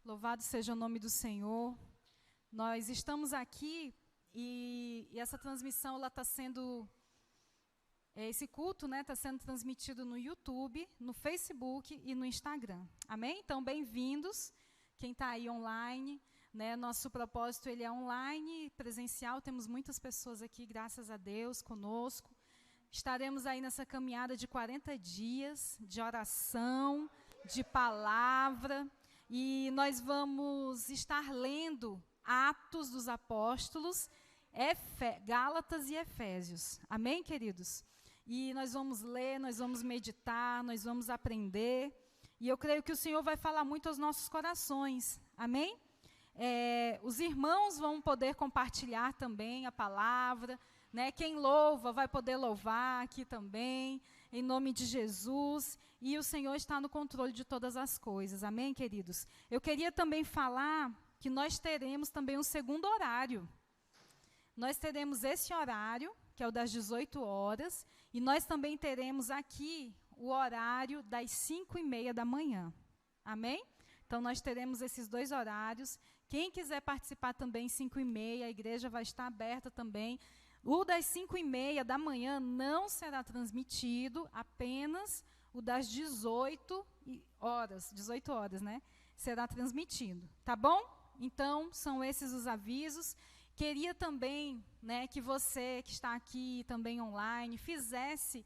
Louvado seja o nome do Senhor. Nós estamos aqui e essa transmissão ela está sendo, esse culto, né, está sendo transmitido no YouTube, no Facebook e no Instagram. Amém? Então, bem-vindos. Quem está aí online, né? Nosso propósito ele é online, presencial. Temos muitas pessoas aqui, graças a Deus, conosco. Estaremos aí nessa caminhada de 40 dias de oração, de palavra. E nós vamos estar lendo Atos dos Apóstolos, Gálatas e Efésios. Amém, queridos? E nós vamos ler, nós vamos meditar, nós vamos aprender. E eu creio que o Senhor vai falar muito aos nossos corações. Amém? Os irmãos vão poder compartilhar também a palavra, né? Quem louva vai poder louvar aqui também, em nome de Jesus. E o Senhor está no controle de todas as coisas. Amém, queridos? Eu queria também falar que nós teremos também um segundo horário. Nós teremos esse horário, que é o das 18 horas, e nós também teremos aqui o horário das 5h30 da manhã. Amém? Então, nós teremos esses dois horários. Quem quiser participar também, 5h30, a igreja vai estar aberta também. O das 5h30 da manhã não será transmitido, apenas o das 18 horas, né? Será transmitido, tá bom? Então, são esses os avisos. Queria também, né, que você que está aqui também online, fizesse,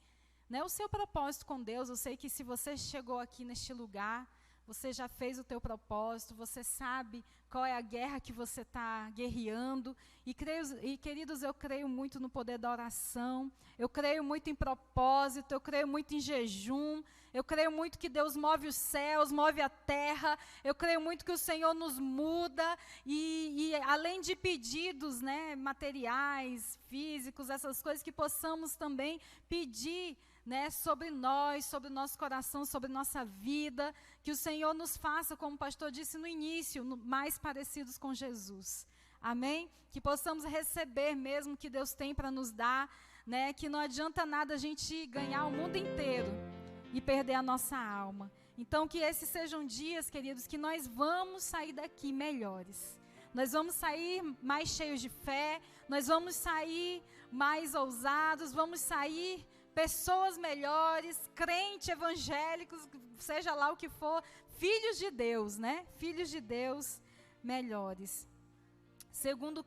né, o seu propósito com Deus. Eu sei que se você chegou aqui neste lugar, você já fez o teu propósito, você sabe qual é a guerra que você está guerreando. E, queridos, eu creio muito no poder da oração, eu creio muito em propósito, eu creio muito em jejum, eu creio muito que Deus move os céus, move a terra, eu creio muito que o Senhor nos muda, e além de pedidos, né, materiais, físicos, essas coisas, que possamos também pedir, né, sobre nós, sobre o nosso coração, sobre nossa vida, que o Senhor nos faça, como o pastor disse no início, mais parecidos com Jesus. Amém? Que possamos receber mesmo o que Deus tem para nos dar, né, que não adianta nada a gente ganhar o mundo inteiro e perder a nossa alma. Então, que esses sejam dias, queridos, que nós vamos sair daqui melhores. Nós vamos sair mais cheios de fé, nós vamos sair mais ousados, vamos sair pessoas melhores, crentes, evangélicos, seja lá o que for, filhos de Deus, né? Filhos de Deus melhores. Segundo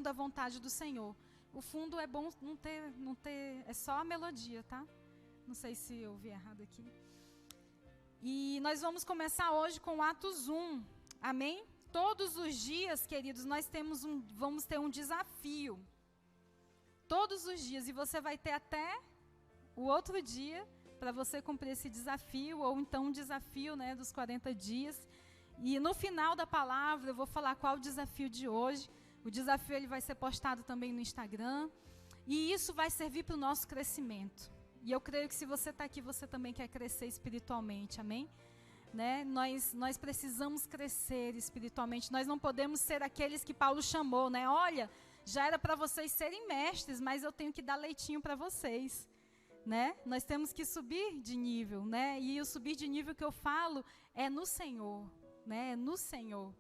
a vontade do Senhor. O fundo é bom não ter, é só a melodia, tá? Não sei se eu ouvi errado aqui. E nós vamos começar hoje com Atos 1. Amém? Todos os dias, queridos, nós vamos ter um desafio. Todos os dias. E você vai ter até o outro dia para você cumprir esse desafio, ou então um desafio, né, dos 40 dias. E no final da palavra eu vou falar qual o desafio de hoje. O desafio ele vai ser postado também no Instagram. E isso vai servir para o nosso crescimento. E eu creio que se você está aqui, você também quer crescer espiritualmente, amém? Né? Nós precisamos crescer espiritualmente. Nós não podemos ser aqueles que Paulo chamou, né? Olha, já era para vocês serem mestres, mas eu tenho que dar leitinho para vocês. Né? Nós temos que subir de nível, né? E o subir de nível que eu falo é no Senhor, né? No Senhor.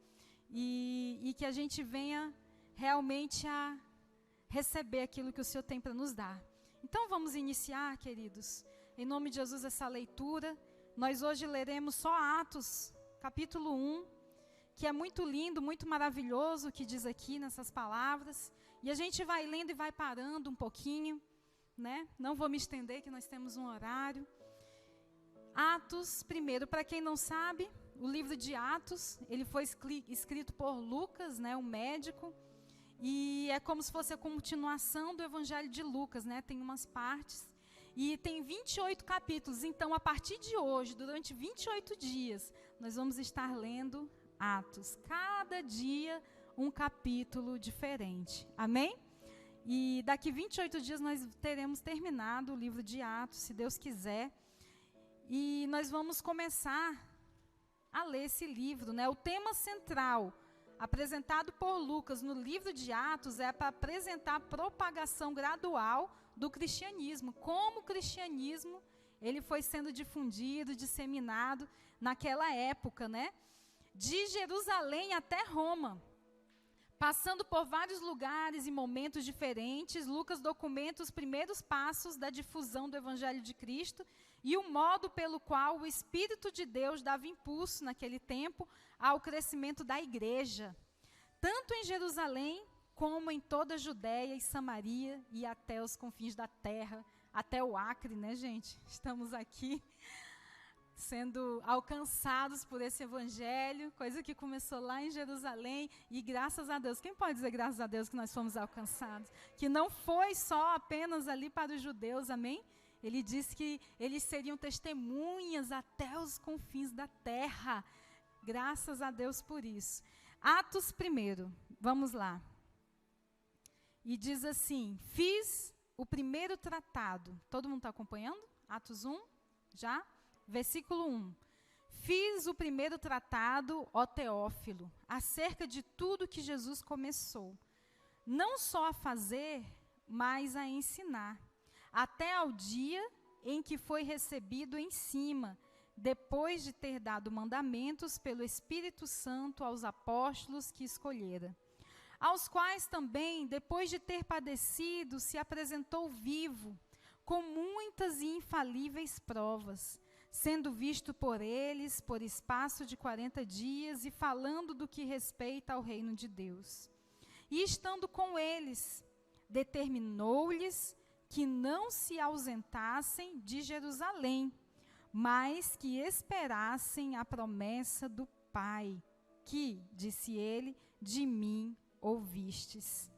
E que a gente venha realmente a receber aquilo que o Senhor tem para nos dar. Então vamos iniciar, queridos, em nome de Jesus, essa leitura. Nós hoje leremos só Atos, capítulo 1, que é muito lindo, muito maravilhoso o que diz aqui nessas palavras. E a gente vai lendo e vai parando um pouquinho, né? Não vou me estender, que nós temos um horário. Atos, primeiro, para quem não sabe, o livro de Atos, ele foi escrito por Lucas, né, um médico, e é como se fosse a continuação do Evangelho de Lucas, né? Tem umas partes, e tem 28 capítulos. Então, a partir de hoje, durante 28 dias, nós vamos estar lendo Atos. Cada dia, um capítulo diferente. Amém? E daqui 28 dias nós teremos terminado o livro de Atos, se Deus quiser. E nós vamos começar a ler esse livro, né? O tema central apresentado por Lucas no livro de Atos é para apresentar a propagação gradual do cristianismo. Como o cristianismo ele foi sendo difundido, disseminado naquela época, né? de Jerusalém até Roma. Passando por vários lugares e momentos diferentes, Lucas documenta os primeiros passos da difusão do Evangelho de Cristo e o modo pelo qual o Espírito de Deus dava impulso, naquele tempo, ao crescimento da igreja, tanto em Jerusalém como em toda a Judéia e Samaria e até os confins da terra, até o Acre, né, gente? Estamos aqui sendo alcançados por esse evangelho, coisa que começou lá em Jerusalém, e graças a Deus, quem pode dizer graças a Deus que nós fomos alcançados? Que não foi só apenas ali para os judeus, amém? Ele disse que eles seriam testemunhas até os confins da terra, graças a Deus por isso. Atos 1, vamos lá. E diz assim, fiz o primeiro tratado, todo mundo está acompanhando? Atos 1, já? Versículo 1. Fiz o primeiro tratado, ó Teófilo, acerca de tudo que Jesus começou, não só a fazer, mas a ensinar, até ao dia em que foi recebido em cima, depois de ter dado mandamentos pelo Espírito Santo aos apóstolos que escolhera, aos quais também, depois de ter padecido, se apresentou vivo, com muitas e infalíveis provas, sendo visto por eles por espaço de 40 dias e falando do que respeita ao reino de Deus. E estando com eles, determinou-lhes que não se ausentassem de Jerusalém, mas que esperassem a promessa do Pai, que, disse ele, de mim ouvistes.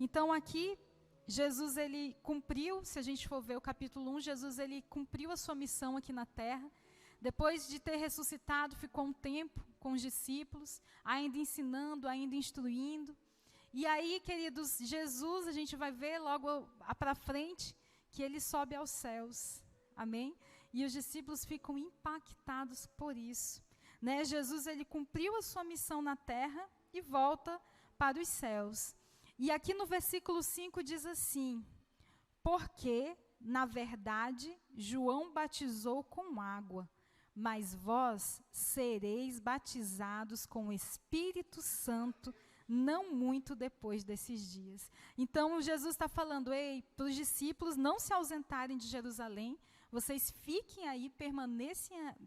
Então aqui, Jesus, ele cumpriu, se a gente for ver o capítulo 1, Jesus, ele cumpriu a sua missão aqui na terra. Depois de ter ressuscitado, ficou um tempo com os discípulos, ainda ensinando, ainda instruindo. E aí, queridos, Jesus, a gente vai ver logo para frente, que ele sobe aos céus. Amém? E os discípulos ficam impactados por isso. Né? Jesus, ele cumpriu a sua missão na terra e volta para os céus. E aqui no versículo 5 diz assim, porque, na verdade, João batizou com água, mas vós sereis batizados com o Espírito Santo, não muito depois desses dias. Então, Jesus está falando, ei, para os discípulos não se ausentarem de Jerusalém, vocês fiquem aí,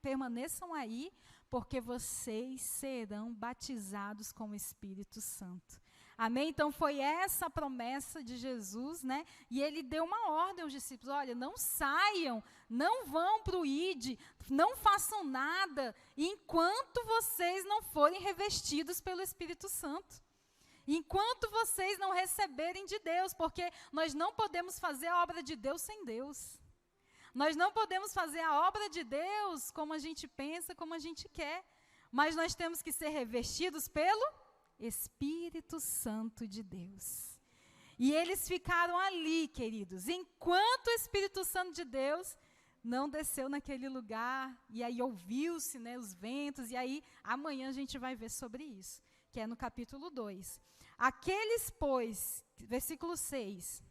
permaneçam aí, porque vocês serão batizados com o Espírito Santo. Amém? Então, foi essa a promessa de Jesus, né? E ele deu uma ordem aos discípulos, olha, não saiam, não vão para o ID, não façam nada, enquanto vocês não forem revestidos pelo Espírito Santo. Enquanto vocês não receberem de Deus, porque nós não podemos fazer a obra de Deus sem Deus. Nós não podemos fazer a obra de Deus como a gente pensa, como a gente quer, mas nós temos que ser revestidos pelo Espírito Santo de Deus. E eles ficaram ali, queridos, enquanto o Espírito Santo de Deus não desceu naquele lugar, e aí ouviu-se, né, os ventos, e aí amanhã a gente vai ver sobre isso, que é no capítulo 2. Aqueles, pois, versículo 6,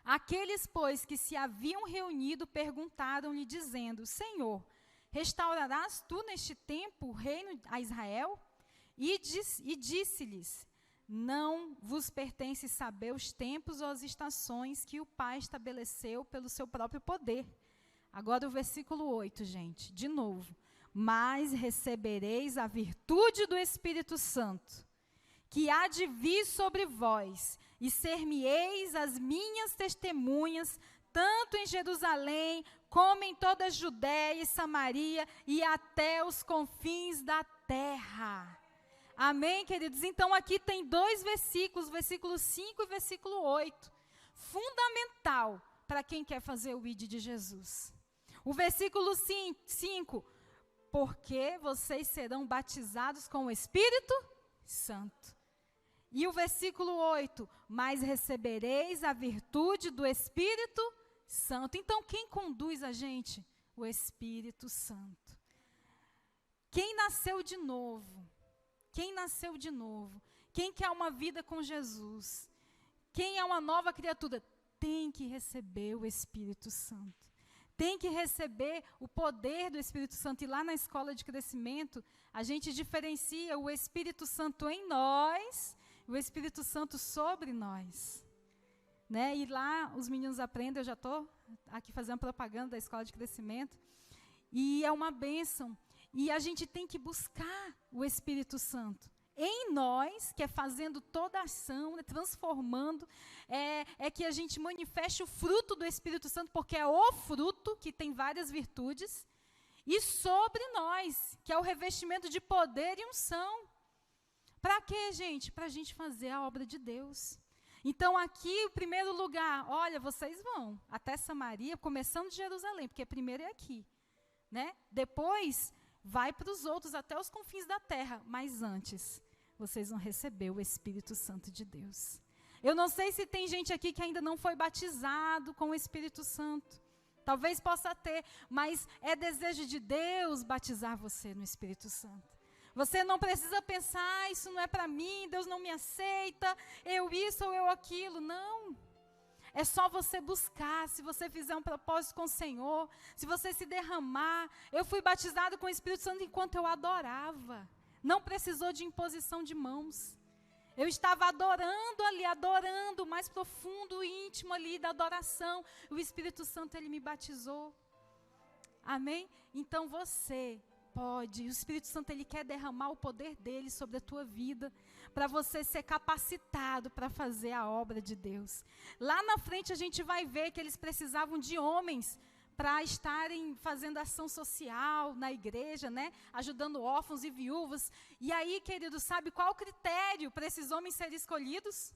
aqueles, pois, que se haviam reunido, perguntaram-lhe, dizendo, Senhor, restaurarás tu neste tempo o reino a Israel? E disse-lhes, não vos pertence saber os tempos ou as estações que o Pai estabeleceu pelo seu próprio poder. Agora o versículo 8, gente, de novo. Mas recebereis a virtude do Espírito Santo, que há de vir sobre vós, e ser-me-eis as minhas testemunhas, tanto em Jerusalém, como em toda a Judéia e Samaria, e até os confins da terra. Amém, queridos? Então, aqui tem 2 versículos, versículo 5 e versículo 8. Fundamental para quem quer fazer o ID de Jesus. O versículo 5, porque vocês serão batizados com o Espírito Santo. E o versículo 8, mas recebereis a virtude do Espírito Santo. Então, quem conduz a gente? O Espírito Santo. Quem nasceu de novo? Quem nasceu de novo? Quem quer uma vida com Jesus? Quem é uma nova criatura? Tem que receber o Espírito Santo. tem que receber o poder do Espírito Santo. E lá na escola de crescimento, a gente diferencia o Espírito Santo em nós e o Espírito Santo sobre nós. Né? E lá os meninos aprendem, eu já estou aqui fazendo propaganda da escola de crescimento, e é uma bênção. E a gente tem que buscar o Espírito Santo em nós, que é fazendo toda a ação, né, transformando, é que a gente manifeste o fruto do Espírito Santo, porque é o fruto que tem várias virtudes, e sobre nós, que é o revestimento de poder e unção. Para quê, gente? Para a gente fazer a obra de Deus. Então, aqui, o primeiro lugar, olha, vocês vão até Samaria, começando de Jerusalém, porque primeiro é aqui, né? Depois, vai para os outros, até os confins da terra, mas antes, vocês vão receber o Espírito Santo de Deus. Eu não sei se tem gente aqui que ainda não foi batizado com o Espírito Santo. Talvez possa ter, mas é desejo de Deus batizar você no Espírito Santo. Você não precisa pensar, isso não é para mim, Deus não me aceita, eu isso ou eu aquilo. Não. É só você buscar, se você fizer um propósito com o Senhor, se você se derramar. Eu fui batizado com o Espírito Santo enquanto eu adorava. Não precisou de imposição de mãos. Eu estava adorando ali, adorando o mais profundo e íntimo ali da adoração. O Espírito Santo, ele me batizou. Amém? Então você pode, o Espírito Santo, ele quer derramar o poder dele sobre a tua vida, para você ser capacitado para fazer a obra de Deus. Lá na frente a gente vai ver que eles precisavam de homens para estarem fazendo ação social na igreja, né? Ajudando órfãos e viúvas. E aí, querido, sabe qual o critério para esses homens serem escolhidos?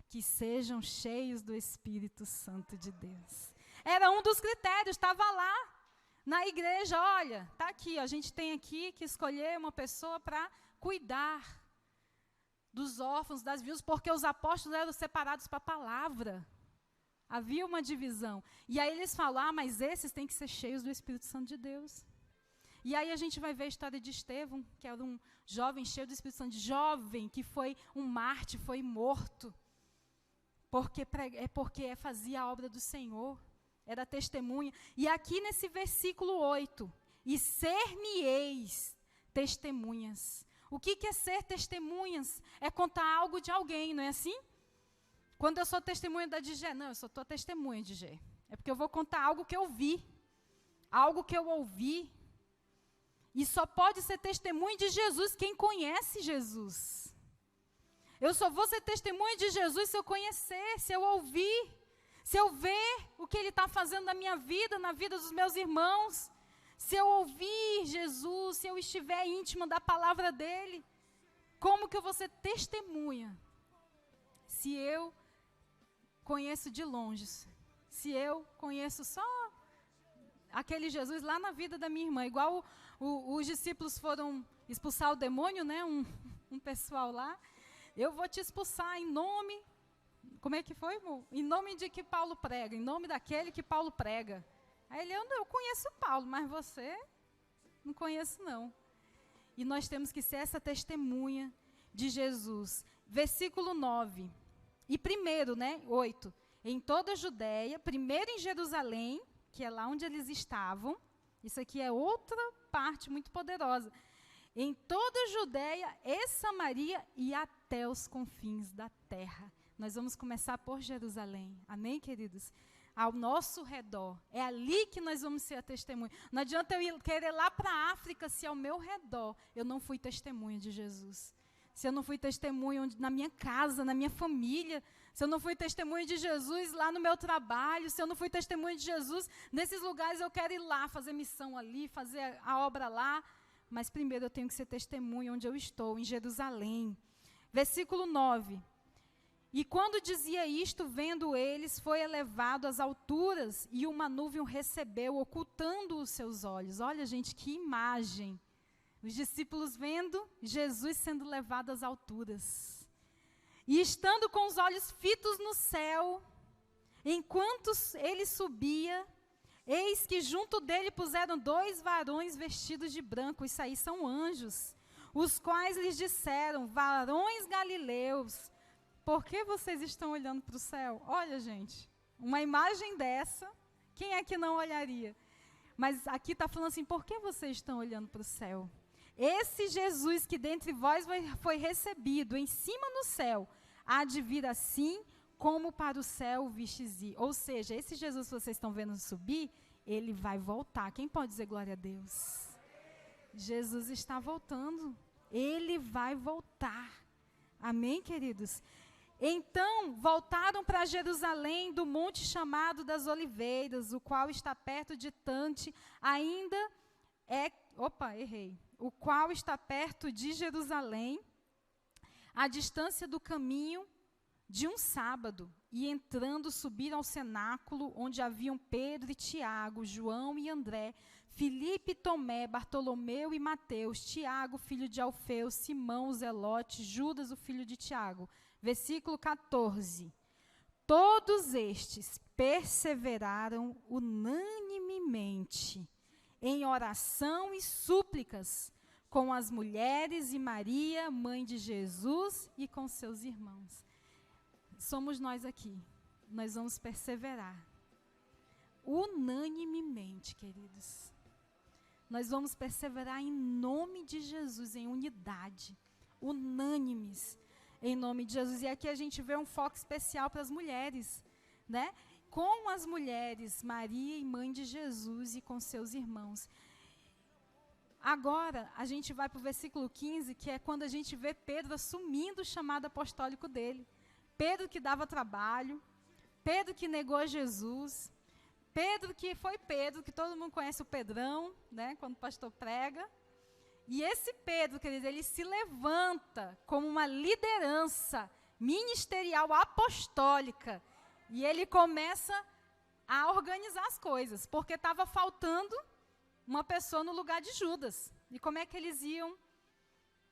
Que sejam cheios do Espírito Santo de Deus. Era um dos critérios, estava lá. Na igreja, olha, está aqui, a gente tem aqui que escolher uma pessoa para cuidar dos órfãos, das viúvas, porque os apóstolos eram separados para a palavra. Havia uma divisão. E aí eles falam, mas esses têm que ser cheios do Espírito Santo de Deus. E aí a gente vai ver a história de Estevão, que era um jovem cheio do Espírito Santo, jovem que foi um mártir, foi morto, porque fazia a obra do Senhor. Era testemunha. E aqui nesse versículo 8, e ser-me-eis testemunhas. O que é ser testemunhas? É contar algo de alguém, não é assim? Quando eu sou testemunha da Digé, não, eu só estou testemunha de Digé. É porque eu vou contar algo que eu vi, algo que eu ouvi. E só pode ser testemunha de Jesus quem conhece Jesus. Eu só vou ser testemunha de Jesus se eu conhecer, se eu ouvir. Se eu ver o que Ele está fazendo na minha vida, na vida dos meus irmãos, se eu ouvir Jesus, se eu estiver íntima da palavra dEle, como que eu vou ser testemunha? Se eu conheço de longe, se eu conheço só aquele Jesus lá na vida da minha irmã, igual os discípulos foram expulsar o demônio, né, um pessoal lá, eu vou te expulsar em nome... Como é que foi, irmão? Em nome de que Paulo prega, em nome daquele que Paulo prega. Aí ele, eu conheço Paulo, mas você não conheço não. E nós temos que ser essa testemunha de Jesus. Versículo 9. E primeiro, 8. Em toda a Judéia, primeiro em Jerusalém, que é lá onde eles estavam. Isso aqui é outra parte muito poderosa. Em toda a Judéia e Samaria e até os confins da terra. Nós vamos começar por Jerusalém. Amém, queridos? Ao nosso redor. É ali que nós vamos ser a testemunha. Não adianta eu querer ir lá para a África se ao meu redor eu não fui testemunha de Jesus. Se eu não fui testemunha na minha casa, na minha família. Se eu não fui testemunha de Jesus lá no meu trabalho. Se eu não fui testemunha de Jesus nesses lugares, eu quero ir lá, fazer missão ali, fazer a obra lá. Mas primeiro eu tenho que ser testemunha onde eu estou, em Jerusalém. Versículo 9. E quando dizia isto, vendo eles, foi elevado às alturas, e uma nuvem o recebeu, ocultando os seus olhos. Olha, gente, que imagem. Os discípulos vendo Jesus sendo levado às alturas. E estando com os olhos fitos no céu, enquanto ele subia, eis que junto dele puseram 2 varões vestidos de branco, isso aí são anjos, os quais lhes disseram, varões galileus, por que vocês estão olhando para o céu? Olha, gente, uma imagem dessa, Quem é que não olharia? Mas aqui está falando assim, por que vocês estão olhando para o céu? Esse Jesus que dentre vós foi recebido em cima no céu, há de vir assim como para o céu vistes ir. Ou seja, esse Jesus que vocês estão vendo subir, ele vai voltar. Quem pode dizer glória a Deus? Jesus está voltando. Ele vai voltar. Amém, queridos? Então, voltaram para Jerusalém do monte chamado das Oliveiras, o qual está perto de Tante, o qual está perto de Jerusalém, à distância do caminho de um sábado, e entrando subiram ao cenáculo, onde haviam Pedro e Tiago, João e André, Filipe e Tomé, Bartolomeu e Mateus, Tiago, filho de Alfeu, Simão o Zelote, Judas, o filho de Tiago. Versículo 14. Todos estes perseveraram unanimemente em oração e súplicas com as mulheres e Maria, mãe de Jesus, e com seus irmãos. Somos nós aqui. Nós vamos perseverar. Unanimemente, queridos. Nós vamos perseverar em nome de Jesus, em unidade. Unânimes, em nome de Jesus. E aqui a gente vê um foco especial para as mulheres, né? Com as mulheres, Maria e mãe de Jesus e com seus irmãos. Agora, a gente vai para o versículo 15, que é quando a gente vê Pedro assumindo o chamado apostólico dele. Pedro que dava trabalho, Pedro que negou Jesus, Pedro que foi Pedro, que todo mundo conhece o Pedrão, né, quando o pastor prega. E esse Pedro, querido, ele se levanta como uma liderança ministerial apostólica. E ele começa a organizar as coisas, porque estava faltando uma pessoa no lugar de Judas. E como é que eles iam,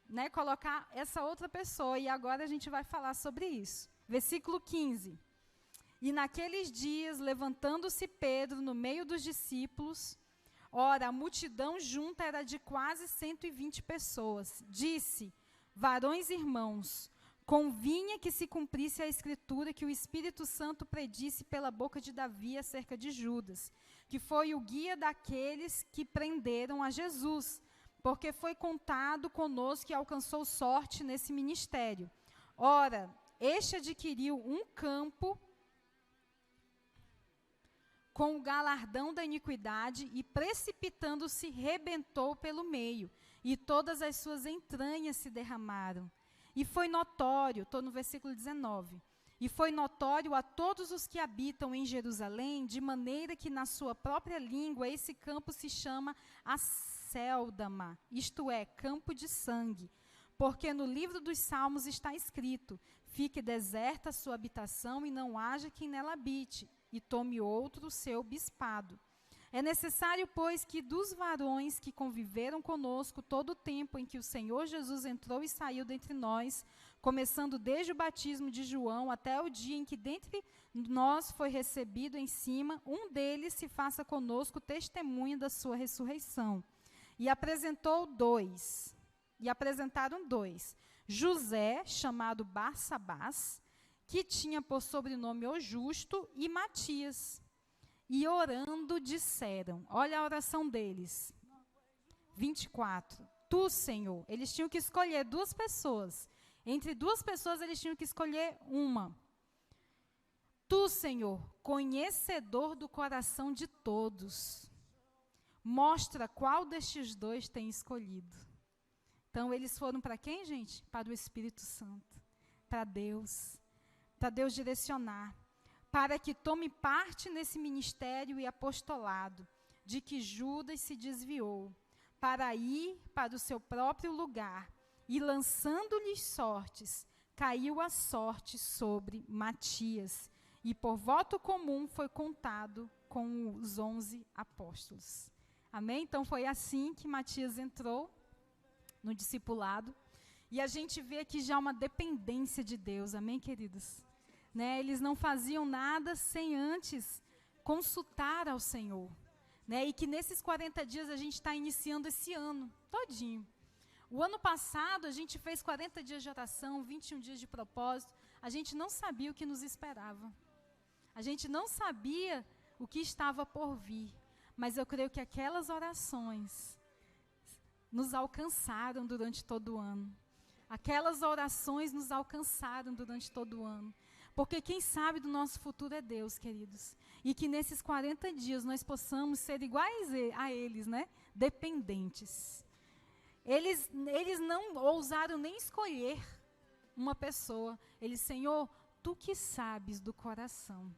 né, colocar essa outra pessoa? E agora a gente vai falar sobre isso. Versículo 15. E naqueles dias, levantando-se Pedro no meio dos discípulos, ora, a multidão junta era de quase 120 pessoas. Disse: varões irmãos, convinha que se cumprisse a escritura que o Espírito Santo predisse pela boca de Davi acerca de Judas, que foi o guia daqueles que prenderam a Jesus, porque foi contado conosco e alcançou sorte nesse ministério. Ora, este adquiriu um campo com o galardão da iniquidade e, precipitando-se, rebentou pelo meio, e todas as suas entranhas se derramaram. E foi notório, estou no versículo 19, e foi notório a todos os que habitam em Jerusalém, de maneira que na sua própria língua esse campo se chama Acéldama, isto é, campo de sangue. Porque no livro dos Salmos está escrito: fique deserta a sua habitação e não haja quem nela habite, e tome outro o seu bispado. É necessário, pois, que dos varões que conviveram conosco todo o tempo em que o Senhor Jesus entrou e saiu dentre nós, começando desde o batismo de João até o dia em que dentre nós foi recebido em cima, um deles se faça conosco testemunha da sua ressurreição. E apresentaram dois, José, chamado Barsabás, que tinha por sobrenome o Justo, e Matias. E orando disseram, olha a oração deles, 24, tu, Senhor, eles tinham que escolher duas pessoas, entre duas pessoas eles tinham que escolher uma. Tu, Senhor, conhecedor do coração de todos, mostra qual destes dois tem escolhido. Então, eles foram para quem, gente? Para o Espírito Santo, para Deus direcionar, para que tome parte nesse ministério e apostolado, de que Judas se desviou, para ir para o seu próprio lugar, e lançando-lhes sortes, caiu a sorte sobre Matias, e por voto comum foi contado com os 11 apóstolos. Amém? Então foi assim que Matias entrou no discipulado, e a gente vê aqui já uma dependência de Deus, amém, queridos? Né, eles não faziam nada sem antes consultar ao Senhor. Né, e que nesses 40 dias a gente está iniciando esse ano todinho. O ano passado a gente fez 40 dias de oração, 21 dias de propósito. A gente não sabia o que nos esperava. A gente não sabia o que estava por vir, mas eu creio que aquelas orações nos alcançaram durante todo o ano. Aquelas orações nos alcançaram durante todo o ano. Porque quem sabe do nosso futuro é Deus, queridos. E que nesses 40 dias nós possamos ser iguais a eles, né? Dependentes. Eles não ousaram nem escolher uma pessoa. Eles, Senhor, Tu que sabes do coração.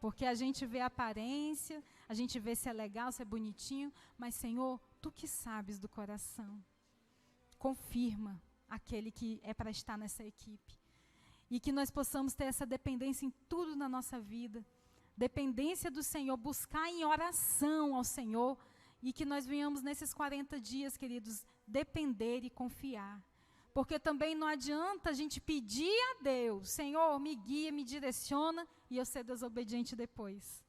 Porque a gente vê a aparência, a gente vê se é legal, se é bonitinho, mas, Senhor, Tu que sabes do coração. Confirma aquele que é para estar nessa equipe. E que nós possamos ter essa dependência em tudo na nossa vida. Dependência do Senhor, buscar em oração ao Senhor. E que nós venhamos nesses 40 dias, queridos, depender e confiar. Porque também não adianta a gente pedir a Deus, Senhor, me guia, me direciona, e eu ser desobediente depois.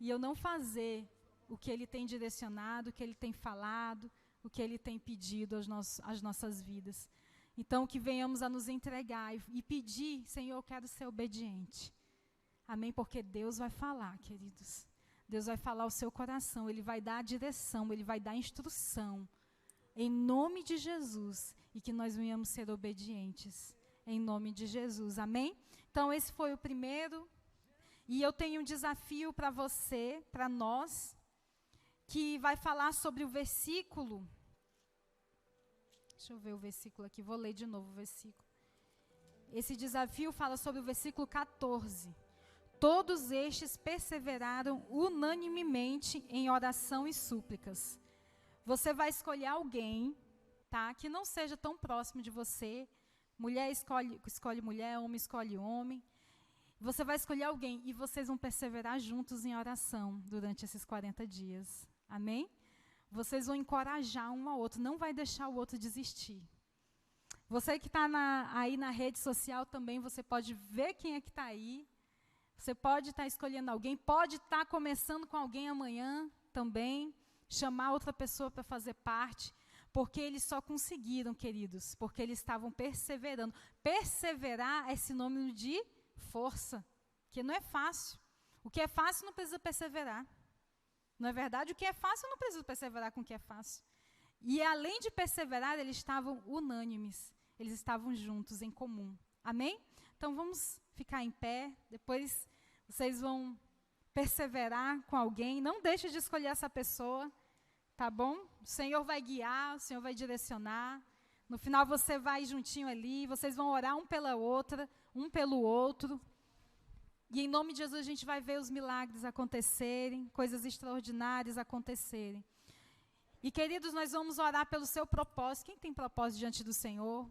E eu não fazer o que Ele tem direcionado, o que Ele tem falado, o que Ele tem pedido às nossas vidas. Então, que venhamos a nos entregar e pedir, Senhor, eu quero ser obediente. Amém? Porque Deus vai falar, queridos. Deus vai falar ao seu coração, Ele vai dar a direção, Ele vai dar a instrução. Em nome de Jesus. E que nós venhamos ser obedientes. Em nome de Jesus. Amém? Então, esse foi o primeiro. E eu tenho um desafio para você, para nós, que vai falar sobre o versículo. Deixa eu ver o versículo aqui, vou ler de novo o versículo. Esse desafio fala sobre o versículo 14. Todos estes perseveraram unanimemente em oração e súplicas. Você vai escolher alguém, tá, que não seja tão próximo de você. Mulher escolhe mulher, homem escolhe homem. Você vai escolher alguém e vocês vão perseverar juntos em oração durante esses 40 dias. Amém? Vocês vão encorajar um ao outro, não vai deixar o outro desistir. Você que está aí na rede social também, você pode ver quem é que está aí. Você pode estar escolhendo alguém, pode estar começando com alguém amanhã também, chamar outra pessoa para fazer parte, porque eles só conseguiram, queridos, porque eles estavam perseverando. Perseverar é sinônimo de força, que não é fácil. O que é fácil não precisa perseverar. Não é verdade? O que é fácil, eu não preciso perseverar com o que é fácil. E além de perseverar, eles estavam unânimes. Eles estavam juntos, em comum. Amém? Então, vamos ficar em pé. Depois, vocês vão perseverar com alguém. Não deixe de escolher essa pessoa. Tá bom? O Senhor vai guiar, o Senhor vai direcionar. No final, você vai juntinho ali. Vocês vão orar um pela outra, um pelo outro. E em nome de Jesus a gente vai ver os milagres acontecerem, coisas extraordinárias acontecerem. E queridos, nós vamos orar pelo seu propósito. Quem tem propósito diante do Senhor?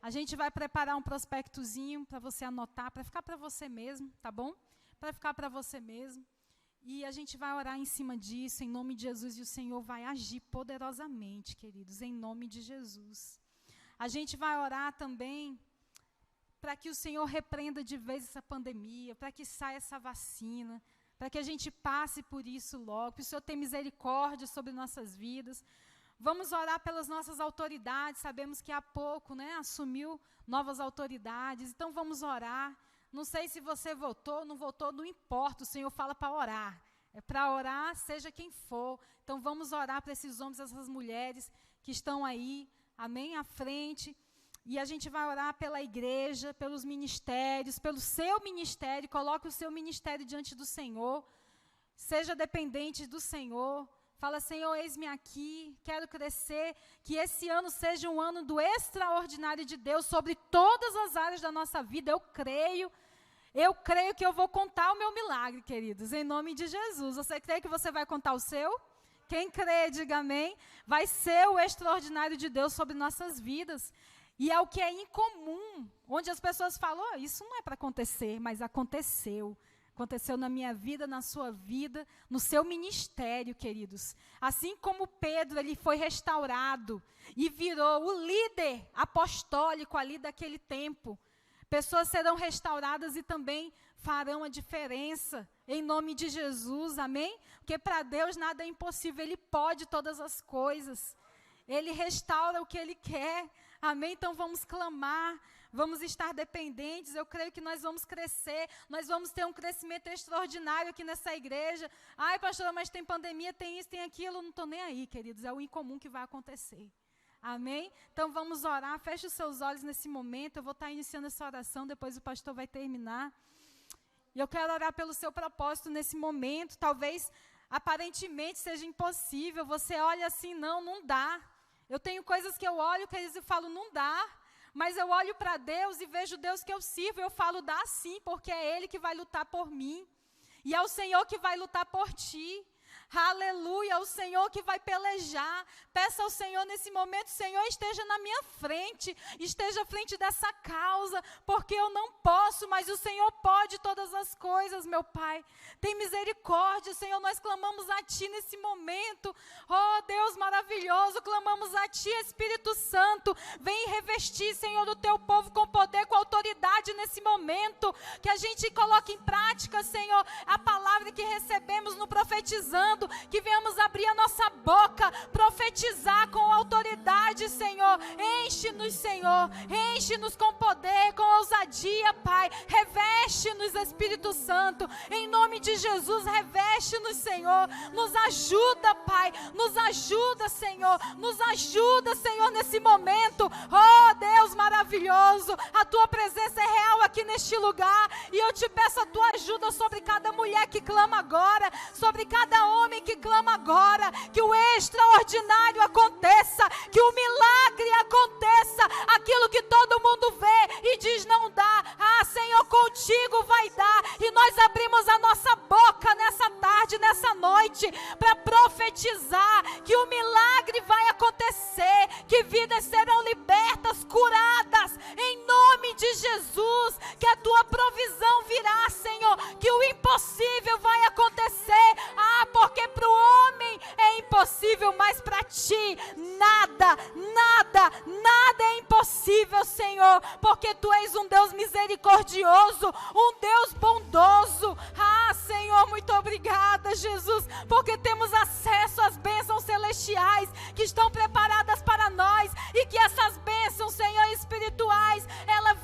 A gente vai preparar um prospectozinho para você anotar, para ficar para você mesmo, tá bom? Para ficar para você mesmo. E a gente vai orar em cima disso, em nome de Jesus, e o Senhor vai agir poderosamente, queridos, em nome de Jesus. A gente vai orar também para que o Senhor repreenda de vez essa pandemia, para que saia essa vacina, para que a gente passe por isso logo, para o Senhor ter misericórdia sobre nossas vidas. Vamos orar pelas nossas autoridades, sabemos que há pouco, assumiu novas autoridades, então vamos orar. Não sei se você votou, não votou, não importa, o Senhor fala para orar. É para orar, seja quem for. Então vamos orar para esses homens, essas mulheres que estão aí, amém, à frente. E a gente vai orar pela igreja, pelos ministérios, pelo seu ministério. Coloque o seu ministério diante do Senhor. Seja dependente do Senhor. Fala, Senhor, eis-me aqui, quero crescer. Que esse ano seja um ano do extraordinário de Deus sobre todas as áreas da nossa vida. Eu creio que eu vou contar o meu milagre, queridos, em nome de Jesus. Você crê que você vai contar o seu? Quem crê, diga amém. Vai ser o extraordinário de Deus sobre nossas vidas. E é o que é incomum, onde as pessoas falam, isso não é para acontecer, mas aconteceu. Aconteceu na minha vida, na sua vida, no seu ministério, queridos. Assim como Pedro, ele foi restaurado e virou o líder apostólico ali daquele tempo. Pessoas serão restauradas e também farão a diferença, em nome de Jesus, amém? Porque para Deus nada é impossível, Ele pode todas as coisas. Ele restaura o que Ele quer. Amém? Então vamos clamar, vamos estar dependentes. Eu creio que nós vamos crescer, nós vamos ter um crescimento extraordinário aqui nessa igreja. Ai, pastora, mas tem pandemia, tem isso, tem aquilo. Não estou nem aí, queridos, é o incomum que vai acontecer. Amém? Então vamos orar, feche os seus olhos nesse momento. Eu vou estar iniciando essa oração, depois o pastor vai terminar. E eu quero orar pelo seu propósito nesse momento. Talvez, aparentemente, seja impossível. Você olha assim, não dá. Eu tenho coisas que eu olho, queridos, e falo, não dá. Mas eu olho para Deus e vejo o Deus que eu sirvo. Eu falo, dá sim, porque é Ele que vai lutar por mim. E é o Senhor que vai lutar por ti. Aleluia, o Senhor que vai pelejar. Peça ao Senhor nesse momento, Senhor, esteja na minha frente, esteja à frente dessa causa, porque eu não posso, mas o Senhor pode todas as coisas, meu Pai. Tem misericórdia, Senhor, nós clamamos a Ti nesse momento. Oh, Deus maravilhoso, clamamos a Ti, Espírito Santo, vem revestir, Senhor, o Teu povo com poder, com autoridade nesse momento, que a gente coloque em prática, Senhor, a palavra que recebemos no profetizando, que venhamos abrir a nossa boca, profetizar com autoridade, Senhor. Enche-nos, Senhor, enche-nos com poder, com ousadia, Pai. Reveste-nos, Espírito Santo, em nome de Jesus, reveste-nos, Senhor. Nos ajuda, Pai, nos ajuda, Senhor, nos ajuda, Senhor, nesse momento. Oh, Deus maravilhoso, a Tua presença é real aqui neste lugar, e eu te peço a Tua ajuda sobre cada mulher que clama agora, sobre cada homem que clama agora, que o extraordinário aconteça, que o milagre aconteça, aquilo que todo mundo vê e diz não dá, Senhor, contigo vai dar, e nós abrimos a nossa boca nessa tarde, nessa noite, para profetizar que o milagre vai acontecer, que vidas serão libertas, curadas, em nome de Jesus, que a Tua provisão virá, Senhor, que o impossível vai acontecer, porque para o homem é impossível, mas para Ti nada é impossível, Senhor, porque Tu és um Deus misericordioso, um Deus bondoso. Senhor, muito obrigada, Jesus, porque temos acesso às bênçãos celestiais que estão preparadas para nós, e que essas bênçãos, Senhor, espirituais, elas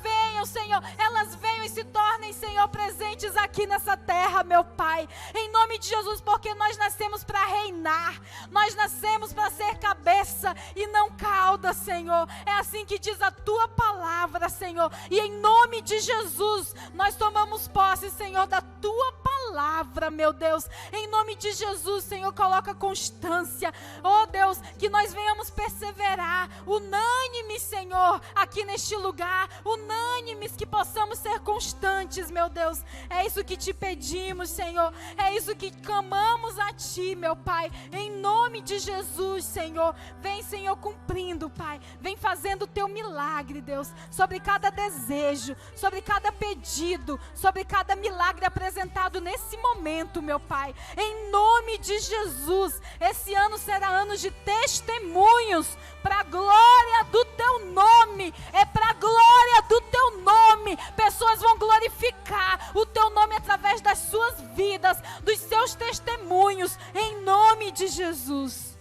venham e se tornem, Senhor, presentes aqui nessa terra, meu Pai, em nome de Jesus, porque nós nascemos para reinar, nós nascemos para ser cabeça e não cauda, Senhor. É assim que diz a Tua palavra, Senhor, e em nome de Jesus nós tomamos posse, Senhor, da Tua palavra, meu Deus, em nome de Jesus, Senhor, coloca constância, oh Deus, que nós venhamos perseverar, unânimes, Senhor, aqui neste lugar, unânimes, que possamos ser constantes, meu Deus, é isso que Te pedimos, Senhor, é isso que clamamos a Ti, meu Pai, em nome de Jesus, Senhor. Vem, Senhor, cumprindo, Pai, vem fazendo o Teu milagre, Deus, sobre cada desejo, sobre cada pedido, sobre cada milagre apresentado nesse momento, meu Pai, em nome de Jesus. Esse ano será ano de testemunhos, para a glória do Teu nome, é para a glória do Teu nome, pessoas vão glorificar o Teu nome através das suas vidas, dos seus testemunhos, em nome de Jesus.